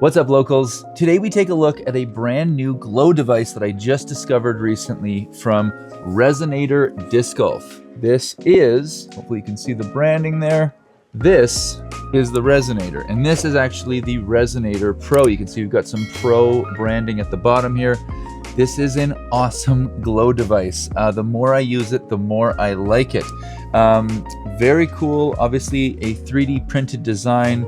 What's up, locals? Today we take a look at a brand new glow device that I just discovered recently from Resonator Disc Golf. This is, hopefully you can see the branding there, this is the Resonator, and this is actually the Resonator Pro. You can see we've got some Pro branding at the bottom here. This is an awesome glow device. The more I use it, the more I like it. Very cool, obviously a 3D printed design.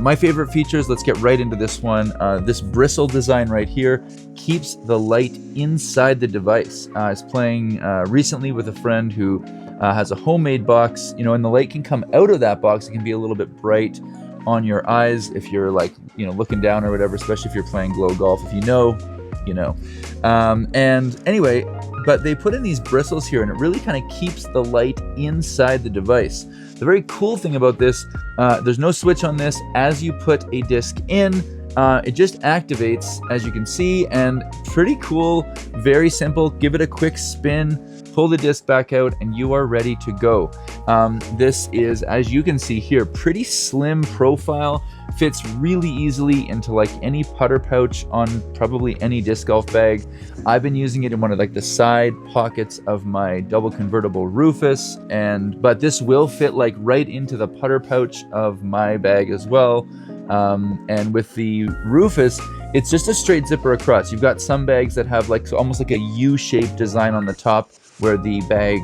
My favorite features, let's get right into this one. This bristle design right here keeps the light inside the device. I was playing recently with a friend who has a homemade box, and the light can come out of that box. It can be a little bit bright on your eyes if you're looking down or whatever, especially if you're playing glow golf. If you know. And anyway, but they put in these bristles here and it really kind of keeps the light inside the device. The very cool thing about this, there's no switch on this. As you put a disc in, it just activates, as you can see, and pretty cool, very simple. Give it a quick spin, pull the disc back out, and you are ready to go. This is, as you can see here, pretty slim profile, fits really easily into like any putter pouch on probably any disc golf bag. I've been using it in one of the side pockets of my double convertible Rufus, but this will fit right into the putter pouch of my bag as well. And with the Rufus, it's just a straight zipper across. You've got some bags that have almost like a U-shaped design on the top where the bag,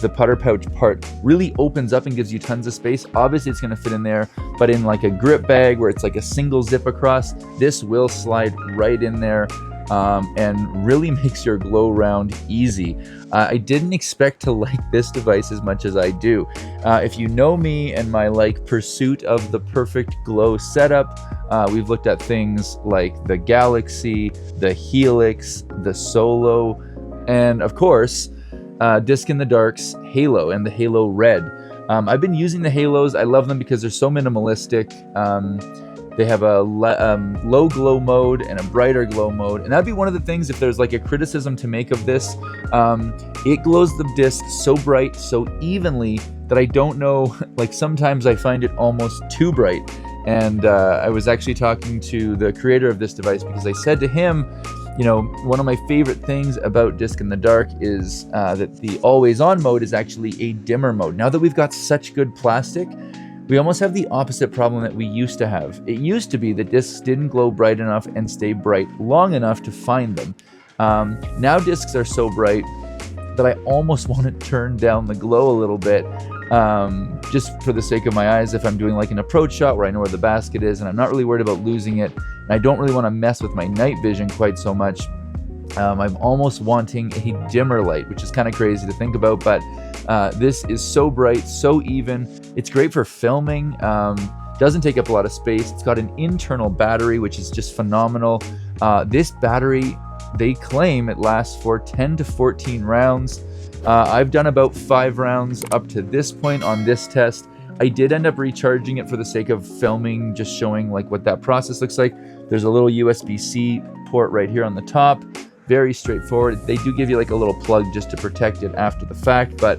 the putter pouch part, really opens up and gives you tons of space. Obviously it's going to fit in there, but in a grip bag where it's a single zip across, this will slide right in there. And really makes your glow round easy. I didn't expect to like this device as much as I do. If you know me and my pursuit of the perfect glow setup, we've looked at things like the Galaxy, the Helix, the Solo, and of course, Disc in the Dark's Halo and the Halo Red. I've been using the Halos. I love them because they're so minimalistic. They have a low glow mode and a brighter glow mode. And that'd be one of the things, if there's a criticism to make of this, it glows the disc so bright, so evenly that I don't know, sometimes I find it almost too bright. And I was actually talking to the creator of this device because I said to him, one of my favorite things about Disc in the Dark is that the always on mode is actually a dimmer mode. Now that we've got such good plastic, we almost have the opposite problem that we used to have. It used to be that discs didn't glow bright enough and stay bright long enough to find them. Now discs are so bright that I almost want to turn down the glow a little bit, just for the sake of my eyes. If I'm doing an approach shot where I know where the basket is and I'm not really worried about losing it, and I don't really want to mess with my night vision quite so much, I'm almost wanting a dimmer light, which is kind of crazy to think about, but this is so bright, so even. It's great for filming. Doesn't take up a lot of space. It's got an internal battery, which is just phenomenal. This battery, they claim it lasts for 10 to 14 rounds. I've done about 5 rounds up to this point on this test. I did end up recharging it for the sake of filming, just showing what that process looks like. There's a little USB-C port right here on the top. Very straightforward. They do give you a little plug just to protect it after the fact, but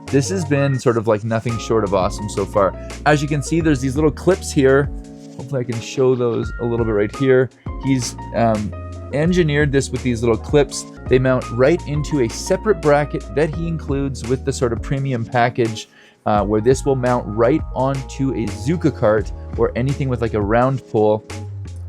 this has been sort of nothing short of awesome so far. As you can see, there's these little clips here. Hopefully I can show those a little bit right here. He's engineered this with these little clips. They mount right into a separate bracket that he includes with the sort of premium package, where this will mount right onto a Zuka cart or anything with a round pole.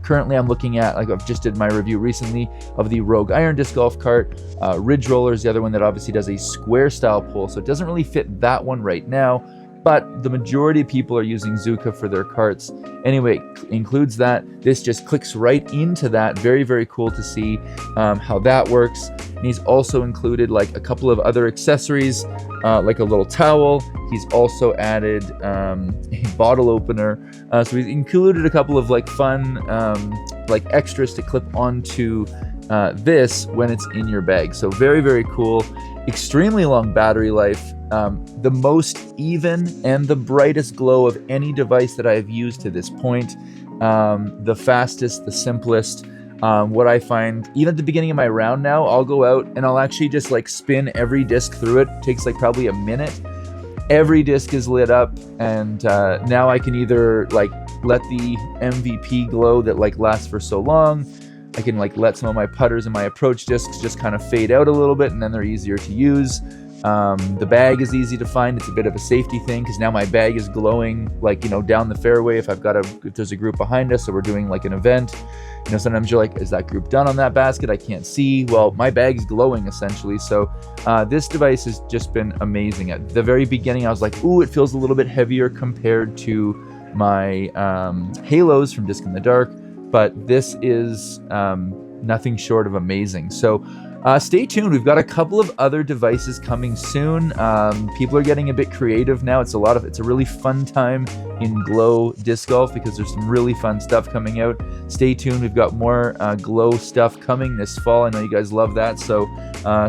Currently, I'm looking at, I've just did my review recently of the Rogue Iron disc golf cart. Ridge Roller is the other one that obviously does a square style pull, so it doesn't really fit that one right now, but the majority of people are using Zuka for their carts. Anyway, it includes that. This just clicks right into that. Very, very cool to see how that works. And he's also included a couple of other accessories, like a little towel. He's also added a bottle opener. So he's included a couple of fun extras to clip onto this when it's in your bag. So very, very cool. Extremely long battery life. The most even and the brightest glow of any device that I've used to this point. The fastest, the simplest. What I find, even at the beginning of my round now, I'll go out and I'll actually just spin every disc through it. It takes probably a minute. every disc is lit up, and now I can either like let the MVP glow that like lasts for so long. I can like let some of my putters and my approach discs just kind of fade out a little bit, and then they're easier to use. The bag is easy to find. It's a bit of a safety thing because now my bag is glowing, like, you know, down the fairway. If there's a group behind us, so we're doing like an event, you know, sometimes you're like, is that group done on that basket? I can't see. Well, my bag's glowing essentially. So this device has just been amazing. At the very beginning, I was like, ooh, it feels a little bit heavier compared to my halos from Disc in the Dark, but this is nothing short of amazing. So stay tuned. We've got a couple of other devices coming soon. People are getting a bit creative now. It's a really fun time in Glow disc golf because there's some really fun stuff coming out. Stay tuned. We've got more Glow stuff coming this fall. I know you guys love that, so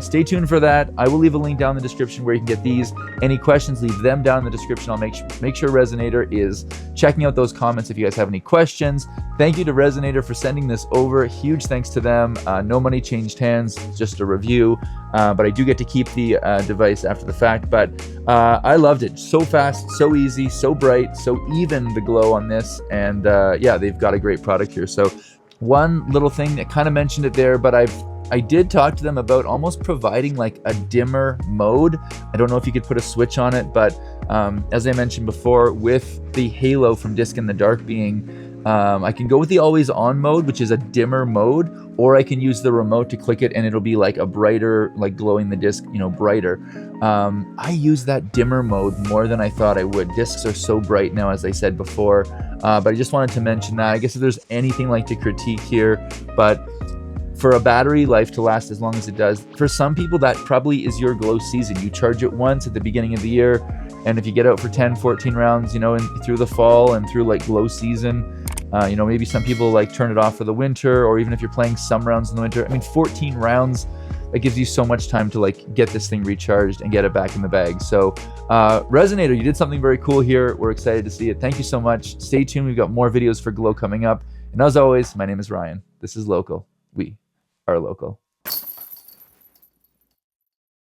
stay tuned for that. I will leave a link down in the description where you can get these. Any questions, leave them down in the description. I'll make sure Resonator is checking out those comments if you guys have any questions. Thank you to Resonator for sending this over. Huge thanks to them. No money changed hands, just a review, but I do get to keep the device after the fact. But I loved it. So fast, so easy, so bright, so even the glow on this, and yeah, they've got a great product here. So one little thing that kind of mentioned it there, but I did talk to them about almost providing like a dimmer mode. I don't know if you could put a switch on it, but as I mentioned before, with the halo from Disc in the Dark being I can go with the always on mode, which is a dimmer mode, or I can use the remote to click it and it'll be like a brighter, like glowing the disc, you know, brighter. I use that dimmer mode more than I thought I would. Discs are so bright now, as I said before, but I just wanted to mention that. I guess if there's anything like to critique here, but for a battery life to last as long as it does, for some people that probably is your glow season. You charge it once at the beginning of the year, and if you get out for 10, 14 rounds, you know, through the fall and through like glow season, you know, maybe some people like turn it off for the winter, or even if you're playing some rounds in the winter. I mean, 14 rounds, that gives you so much time to like get this thing recharged and get it back in the bag. So Resonator, you did something very cool here. We're excited to see it. Thank you so much. Stay tuned. We've got more videos for Glow coming up. And as always, my name is Ryan. This is Local. We are local.